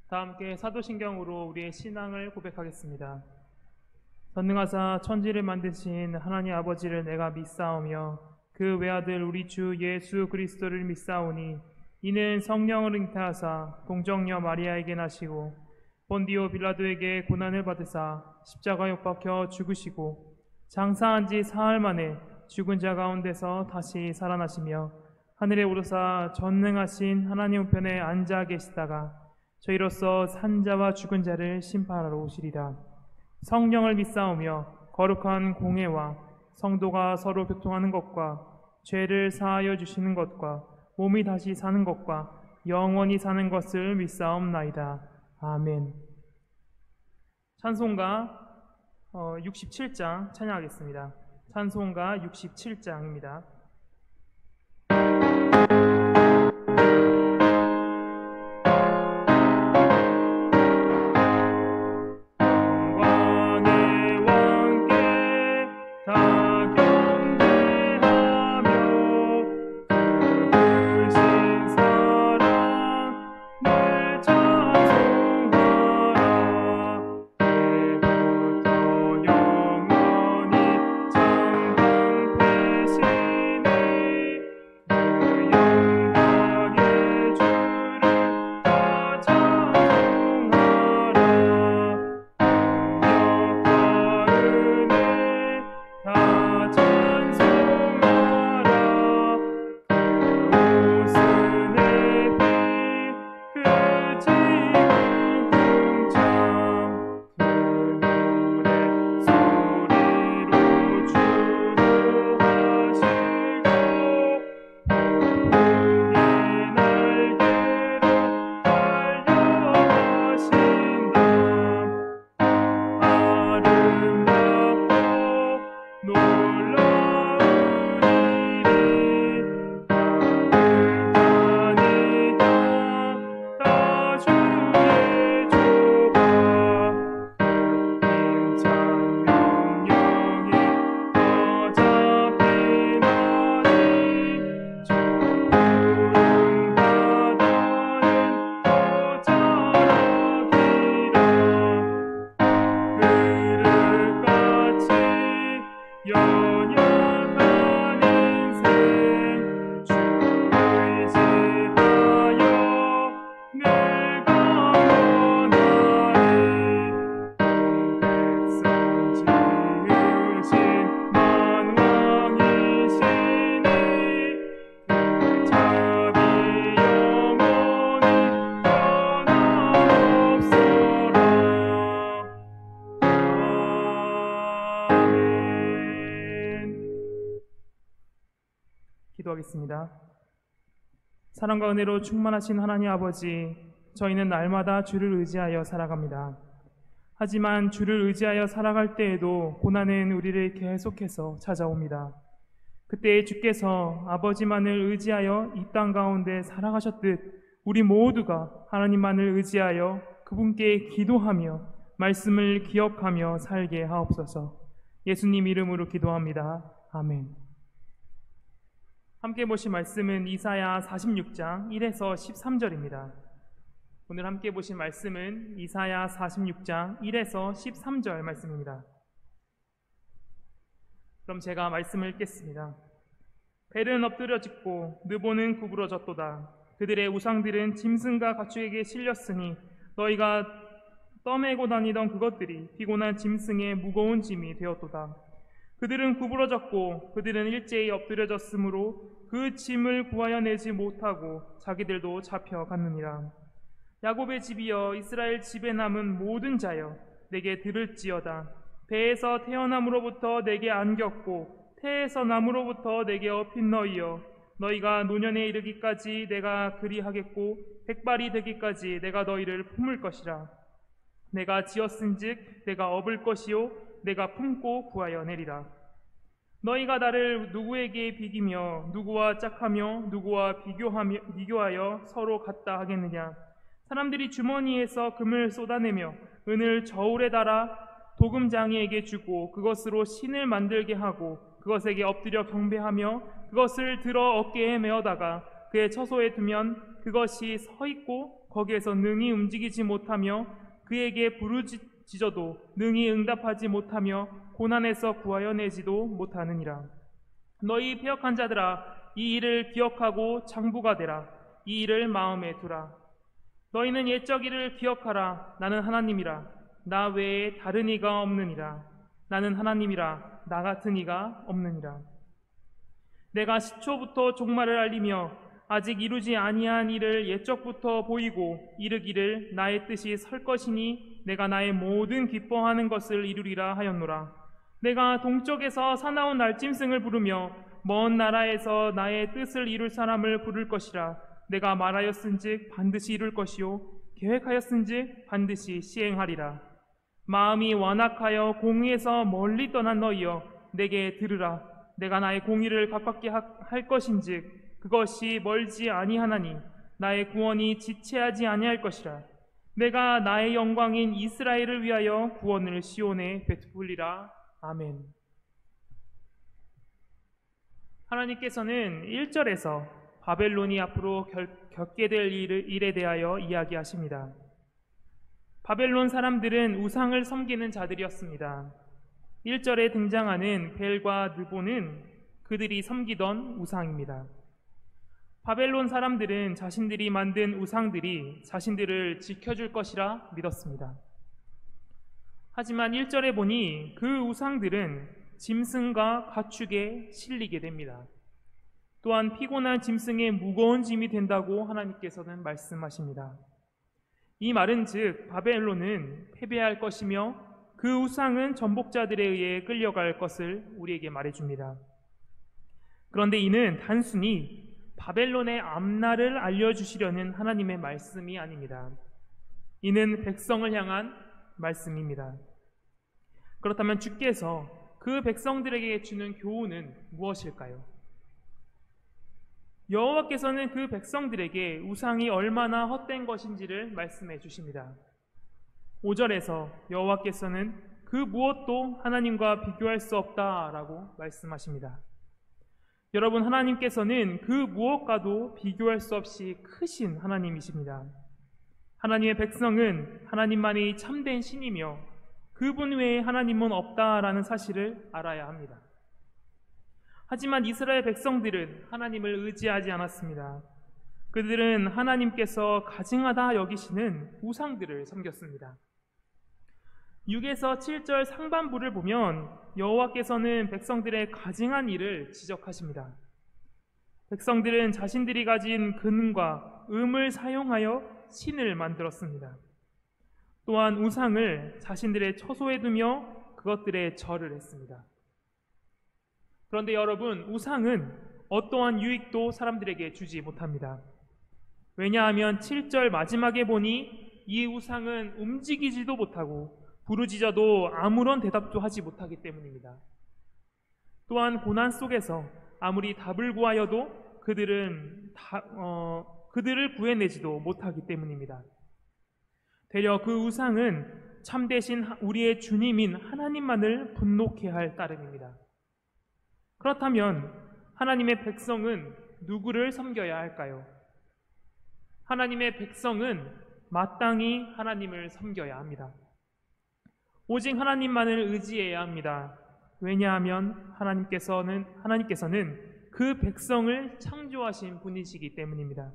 다 함께 사도신경으로 우리의 신앙을 고백하겠습니다. 전능하사 천지를 만드신 하나님 아버지를 내가 믿사오며 그 외아들 우리 주 예수 그리스도를 믿사오니 이는 성령을 잉태하사 동정녀 마리아에게 나시고 본디오 빌라도에게 고난을 받으사 십자가에 못 박혀 죽으시고 장사한 지 사흘 만에 죽은 자 가운데서 다시 살아나시며 하늘에 오르사 전능하신 하나님 우편에 앉아 계시다가 저희로서 산자와 죽은 자를 심판하러 오시리라. 성령을 믿사오며 거룩한 공회와 성도가 서로 교통하는 것과 죄를 사하여 주시는 것과 몸이 다시 사는 것과 영원히 사는 것을 믿사옵나이다. 아멘. 찬송가 67장 찬양하겠습니다. 찬송가 67장입니다. 기도하겠습니다. 사랑과 은혜로 충만하신 하나님 아버지, 저희는 날마다 주를 의지하여 살아갑니다. 하지만 주를 의지하여 살아갈 때에도 고난은 우리를 계속해서 찾아옵니다. 그때 주께서 아버지만을 의지하여 이 땅 가운데 살아가셨듯 우리 모두가 하나님만을 의지하여 그분께 기도하며 말씀을 기억하며 살게 하옵소서. 예수님 이름으로 기도합니다. 아멘. 함께 보실 말씀은 이사야 46장 1에서 13절입니다. 오늘 함께 보실 말씀은 이사야 46장 1에서 13절 말씀입니다. 그럼 제가 말씀을 읽겠습니다. 벨은 엎드려 짚고 느보는 구부러졌도다. 그들의 우상들은 짐승과 가축에게 실렸으니 너희가 떠매고 다니던 그것들이 피곤한 짐승의 무거운 짐이 되었도다. 그들은 구부러졌고 그들은 일제히 엎드려졌으므로 그 짐을 구하여 내지 못하고 자기들도 잡혀갔느니라. 야곱의 집이여, 이스라엘 집에 남은 모든 자여, 내게 들을지어다. 배에서 태어남으로부터 내게 안겼고 태에서 남으로부터 내게 업힌 너희여, 너희가 노년에 이르기까지 내가 그리하겠고 백발이 되기까지 내가 너희를 품을 것이라. 내가 지었은즉 내가 업을 것이요 내가 품고 구하여 내리라. 너희가 나를 누구에게 비기며 누구와 짝하며 누구와 비교하여 서로 같다 하겠느냐. 사람들이 주머니에서 금을 쏟아내며 은을 저울에 달아 도금장이에게 주고 그것으로 신을 만들게 하고 그것에게 엎드려 경배하며 그것을 들어 어깨에 메어다가 그의 처소에 두면 그것이 서 있고 거기에서 능히 움직이지 못하며 그에게 부르짖어도 능히 응답하지 못하며 고난에서 구하여 내지도 못하느니라. 너희 패역한 자들아, 이 일을 기억하고 장부가 되라. 이 일을 마음에 두라. 너희는 옛적 일을 기억하라. 나는 하나님이라. 나 외에 다른 이가 없느니라. 나는 하나님이라. 나 같은 이가 없느니라. 내가 시초부터 종말을 알리며 아직 이루지 아니한 일을 옛적부터 보이고 이르기를 나의 뜻이 설 것이니 내가 나의 모든 기뻐하는 것을 이루리라 하였노라. 내가 동쪽에서 사나운 날짐승을 부르며 먼 나라에서 나의 뜻을 이룰 사람을 부를 것이라. 내가 말하였은즉 반드시 이룰 것이요 계획하였은즉 반드시 시행하리라. 마음이 완악하여 공의에서 멀리 떠난 너희여, 내게 들으라. 내가 나의 공의를 가깝게 할 것인즉 그것이 멀지 아니하나니 나의 구원이 지체하지 아니할 것이라. 내가 나의 영광인 이스라엘을 위하여 구원을 시온에 베풀리라. 아멘. 하나님께서는 1절에서 바벨론이 앞으로 겪게 될 일에 대하여 이야기하십니다. 바벨론 사람들은 우상을 섬기는 자들이었습니다. 1절에 등장하는 벨과 느보는 그들이 섬기던 우상입니다. 바벨론 사람들은 자신들이 만든 우상들이 자신들을 지켜줄 것이라 믿었습니다. 하지만 1절에 보니 그 우상들은 짐승과 가축에 실리게 됩니다. 또한 피곤한 짐승의 무거운 짐이 된다고 하나님께서는 말씀하십니다. 이 말은 즉 바벨론은 패배할 것이며 그 우상은 전복자들에 의해 끌려갈 것을 우리에게 말해줍니다. 그런데 이는 단순히 바벨론의 앞날을 알려주시려는 하나님의 말씀이 아닙니다. 이는 백성을 향한 말씀입니다. 그렇다면 주께서 그 백성들에게 주는 교훈은 무엇일까요? 여호와께서는 그 백성들에게 우상이 얼마나 헛된 것인지를 말씀해 주십니다. 5절에서 여호와께서는 그 무엇도 하나님과 비교할 수 없다라고 말씀하십니다. 여러분, 하나님께서는 그 무엇과도 비교할 수 없이 크신 하나님이십니다. 하나님의 백성은 하나님만이 참된 신이며 그분 외에 하나님은 없다라는 사실을 알아야 합니다. 하지만 이스라엘 백성들은 하나님을 의지하지 않았습니다. 그들은 하나님께서 가증하다 여기시는 우상들을 섬겼습니다. 6에서 7절 상반부를 보면 여호와께서는 백성들의 가증한 일을 지적하십니다. 백성들은 자신들이 가진 근과 음을 사용하여 신을 만들었습니다. 또한 우상을 자신들의 처소에 두며 그것들에 절을 했습니다. 그런데 여러분, 우상은 어떠한 유익도 사람들에게 주지 못합니다. 왜냐하면 7절 마지막에 보니 이 우상은 움직이지도 못하고 부르짖어도 아무런 대답도 하지 못하기 때문입니다. 또한 고난 속에서 아무리 답을 구하여도 그들을 구해내지도 못하기 때문입니다. 되려 그 우상은 참되신 우리의 주님인 하나님만을 분노케 할 따름입니다. 그렇다면 하나님의 백성은 누구를 섬겨야 할까요? 하나님의 백성은 마땅히 하나님을 섬겨야 합니다. 오직 하나님만을 의지해야 합니다. 왜냐하면 하나님께서는 그 백성을 창조하신 분이시기 때문입니다.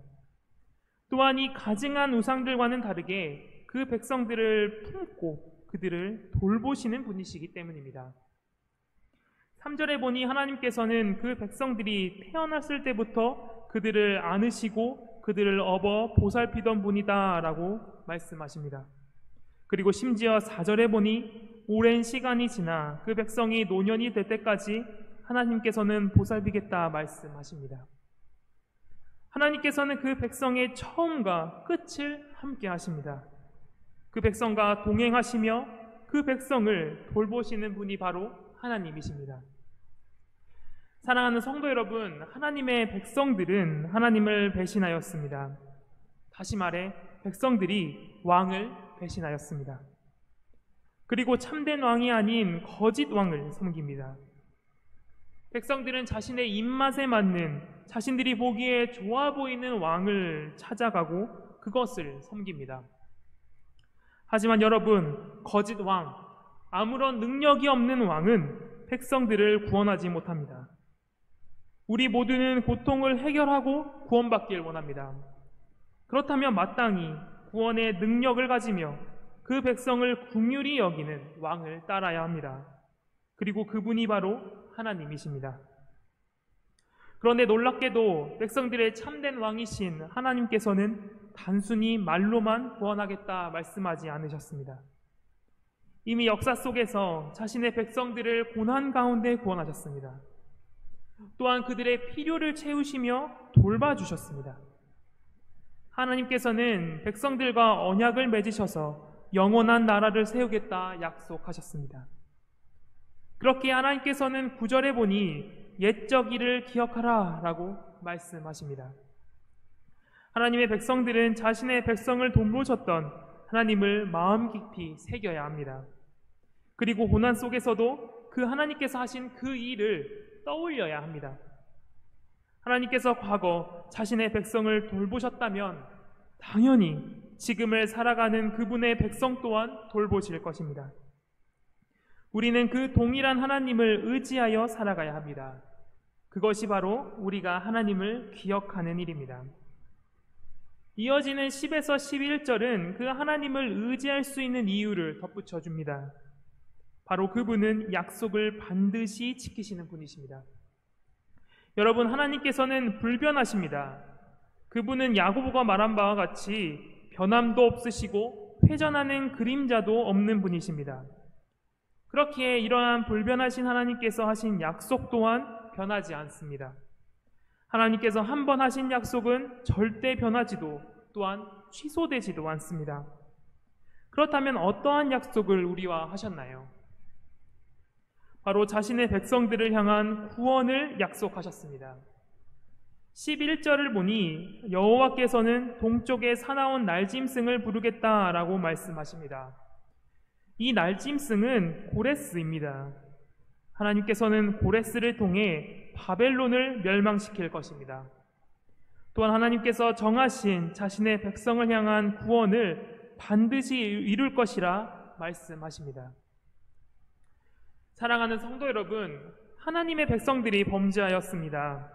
또한 이 가증한 우상들과는 다르게 그 백성들을 품고 그들을 돌보시는 분이시기 때문입니다. 3절에 보니 하나님께서는 그 백성들이 태어났을 때부터 그들을 안으시고 그들을 업어 보살피던 분이다 라고 말씀하십니다. 그리고 심지어 4절에 보니 오랜 시간이 지나 그 백성이 노년이 될 때까지 하나님께서는 보살피겠다 말씀하십니다. 하나님께서는 그 백성의 처음과 끝을 함께 하십니다. 그 백성과 동행하시며 그 백성을 돌보시는 분이 바로 하나님이십니다. 사랑하는 성도 여러분, 하나님의 백성들은 하나님을 배신하였습니다. 다시 말해 백성들이 왕을 배신하였습니다. 그리고 참된 왕이 아닌 거짓 왕을 섬깁니다. 백성들은 자신의 입맛에 맞는, 자신들이 보기에 좋아 보이는 왕을 찾아가고 그것을 섬깁니다. 하지만 여러분, 거짓 왕, 아무런 능력이 없는 왕은 백성들을 구원하지 못합니다. 우리 모두는 고통을 해결하고 구원받길 원합니다. 그렇다면 마땅히 구원의 능력을 가지며 그 백성을 긍휼히 여기는 왕을 따라야 합니다. 그리고 그분이 바로 하나님이십니다. 그런데 놀랍게도 백성들의 참된 왕이신 하나님께서는 단순히 말로만 구원하겠다 말씀하지 않으셨습니다. 이미 역사 속에서 자신의 백성들을 고난 가운데 구원하셨습니다. 또한 그들의 필요를 채우시며 돌봐주셨습니다. 하나님께서는 백성들과 언약을 맺으셔서 영원한 나라를 세우겠다 약속하셨습니다. 그렇게 하나님께서는 9절에 보니 옛적 일을 기억하라 라고 말씀하십니다. 하나님의 백성들은 자신의 백성을 돌보셨던 하나님을 마음 깊이 새겨야 합니다. 그리고 고난 속에서도 그 하나님께서 하신 그 일을 떠올려야 합니다. 하나님께서 과거 자신의 백성을 돌보셨다면 당연히 지금을 살아가는 그분의 백성 또한 돌보실 것입니다. 우리는 그 동일한 하나님을 의지하여 살아가야 합니다. 그것이 바로 우리가 하나님을 기억하는 일입니다. 이어지는 10에서 11절은 그 하나님을 의지할 수 있는 이유를 덧붙여 줍니다. 바로 그분은 약속을 반드시 지키시는 분이십니다. 여러분, 하나님께서는 불변하십니다. 그분은 야고보가 말한 바와 같이 변함도 없으시고 회전하는 그림자도 없는 분이십니다. 그렇기에 이러한 불변하신 하나님께서 하신 약속 또한 변하지 않습니다. 하나님께서 한 번 하신 약속은 절대 변하지도 또한 취소되지도 않습니다. 그렇다면 어떠한 약속을 우리와 하셨나요? 바로 자신의 백성들을 향한 구원을 약속하셨습니다. 11절을 보니 여호와께서는 동쪽의 사나운 날짐승을 부르겠다라고 말씀하십니다. 이 날짐승은 고레스입니다. 하나님께서는 고레스를 통해 바벨론을 멸망시킬 것입니다. 또한 하나님께서 정하신 자신의 백성을 향한 구원을 반드시 이룰 것이라 말씀하십니다. 사랑하는 성도 여러분, 하나님의 백성들이 범죄하였습니다.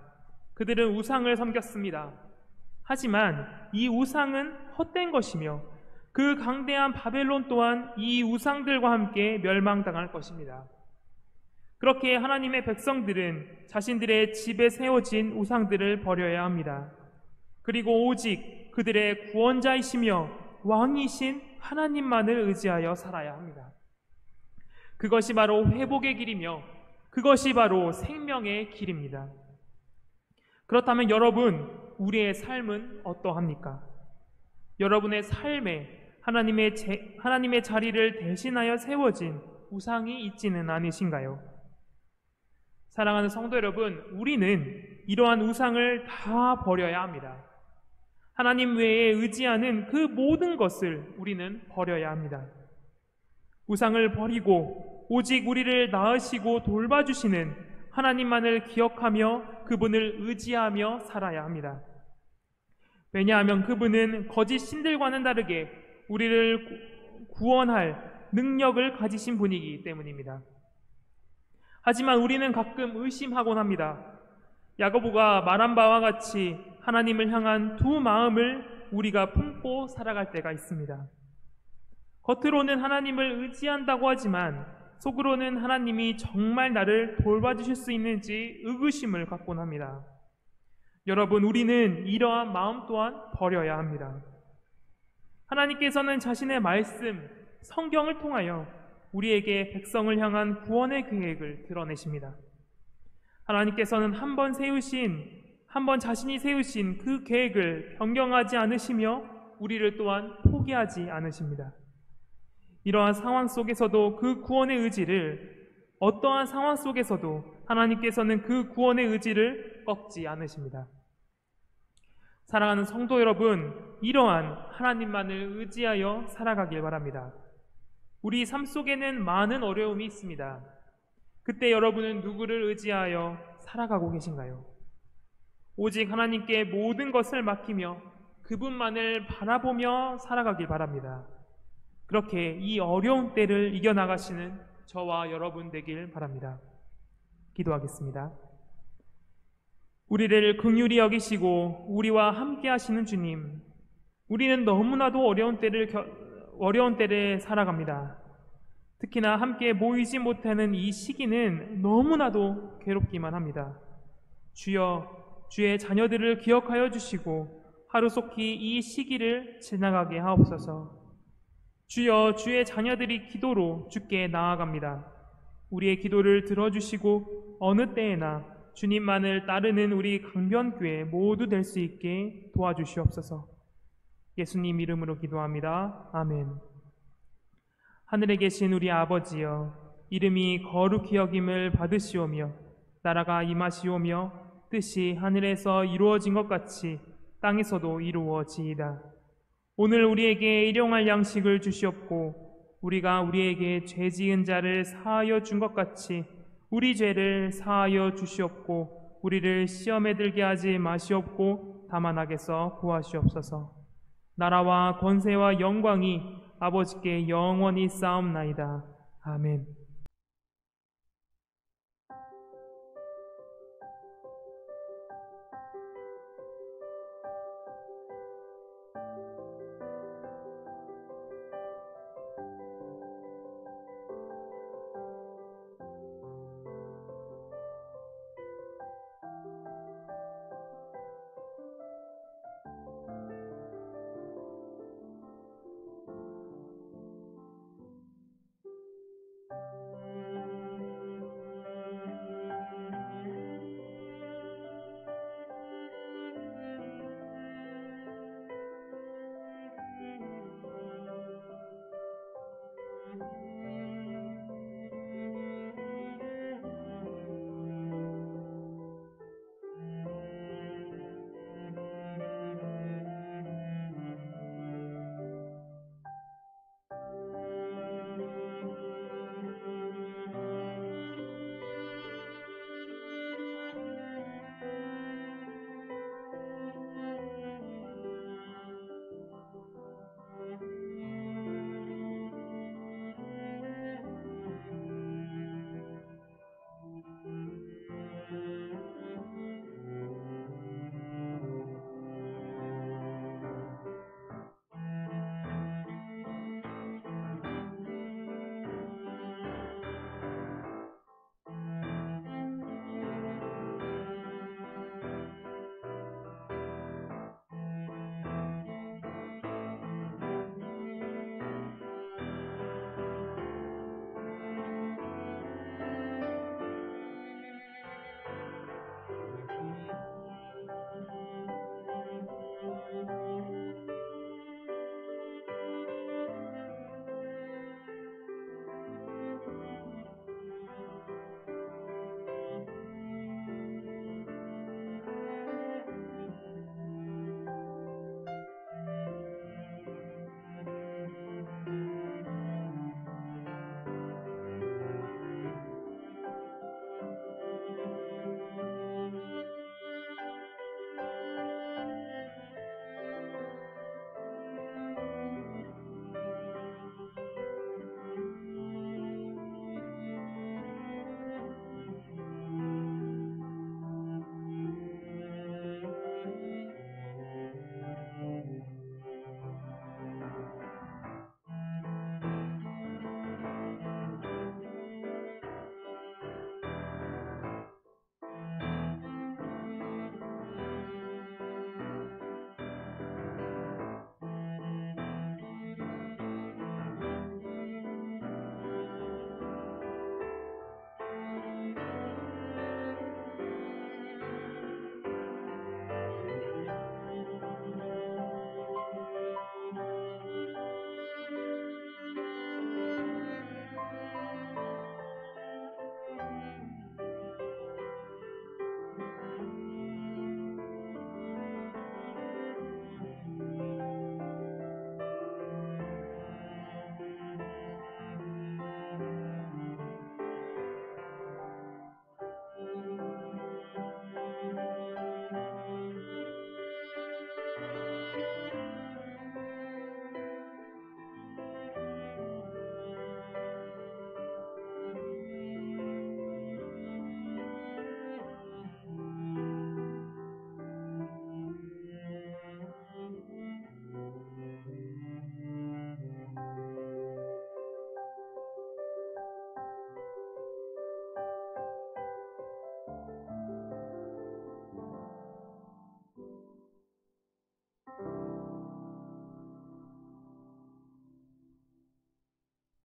그들은 우상을 섬겼습니다. 하지만 이 우상은 헛된 것이며 그 강대한 바벨론 또한 이 우상들과 함께 멸망당할 것입니다. 그렇게 하나님의 백성들은 자신들의 집에 세워진 우상들을 버려야 합니다. 그리고 오직 그들의 구원자이시며 왕이신 하나님만을 의지하여 살아야 합니다. 그것이 바로 회복의 길이며 그것이 바로 생명의 길입니다. 그렇다면 여러분, 우리의 삶은 어떠합니까? 여러분의 삶에 하나님의 자리를 대신하여 세워진 우상이 있지는 않으신가요? 사랑하는 성도 여러분, 우리는 이러한 우상을 다 버려야 합니다. 하나님 외에 의지하는 그 모든 것을 우리는 버려야 합니다. 우상을 버리고 오직 우리를 낳으시고 돌봐주시는 하나님만을 기억하며 그분을 의지하며 살아야 합니다. 왜냐하면 그분은 거짓 신들과는 다르게 우리를 구원할 능력을 가지신 분이기 때문입니다. 하지만 우리는 가끔 의심하곤 합니다. 야고보가 말한 바와 같이 하나님을 향한 두 마음을 우리가 품고 살아갈 때가 있습니다. 겉으로는 하나님을 의지한다고 하지만 속으로는 하나님이 정말 나를 돌봐주실 수 있는지 의구심을 갖곤 합니다. 여러분, 우리는 이러한 마음 또한 버려야 합니다. 하나님께서는 자신의 말씀, 성경을 통하여 우리에게 백성을 향한 구원의 계획을 드러내십니다. 하나님께서는 한 번 자신이 세우신 그 계획을 변경하지 않으시며 우리를 또한 포기하지 않으십니다. 이러한 상황 속에서도 그 구원의 의지를, 어떠한 상황 속에서도 하나님께서는 그 구원의 의지를 꺾지 않으십니다. 사랑하는 성도 여러분, 이러한 하나님만을 의지하여 살아가길 바랍니다. 우리 삶 속에는 많은 어려움이 있습니다. 그때 여러분은 누구를 의지하여 살아가고 계신가요? 오직 하나님께 모든 것을 맡기며 그분만을 바라보며 살아가길 바랍니다. 그렇게 이 어려운 때를 이겨나가시는 저와 여러분 되길 바랍니다. 기도하겠습니다. 우리를 긍휼히 여기시고 우리와 함께 하시는 주님, 우리는 너무나도 어려운 때를 살아갑니다. 특히나 함께 모이지 못하는 이 시기는 너무나도 괴롭기만 합니다. 주여, 주의 자녀들을 기억하여 주시고 하루속히 이 시기를 지나가게 하옵소서. 주여, 주의 자녀들이 기도로 주께 나아갑니다. 우리의 기도를 들어주시고 어느 때에나 주님만을 따르는 우리 강변교회 모두 될 수 있게 도와주시옵소서. 예수님 이름으로 기도합니다. 아멘. 하늘에 계신 우리 아버지여, 이름이 거룩히 여김을 받으시오며 나라가 임하시오며 뜻이 하늘에서 이루어진 것 같이 땅에서도 이루어지이다. 오늘 우리에게 일용할 양식을 주시옵고 우리가 우리에게 죄 지은 자를 사하여 준 것 같이 우리 죄를 사하여 주시옵고 우리를 시험에 들게 하지 마시옵고 다만 악에서 구하시옵소서. 나라와 권세와 영광이 아버지께 영원히 쌓옵나이다. 아멘.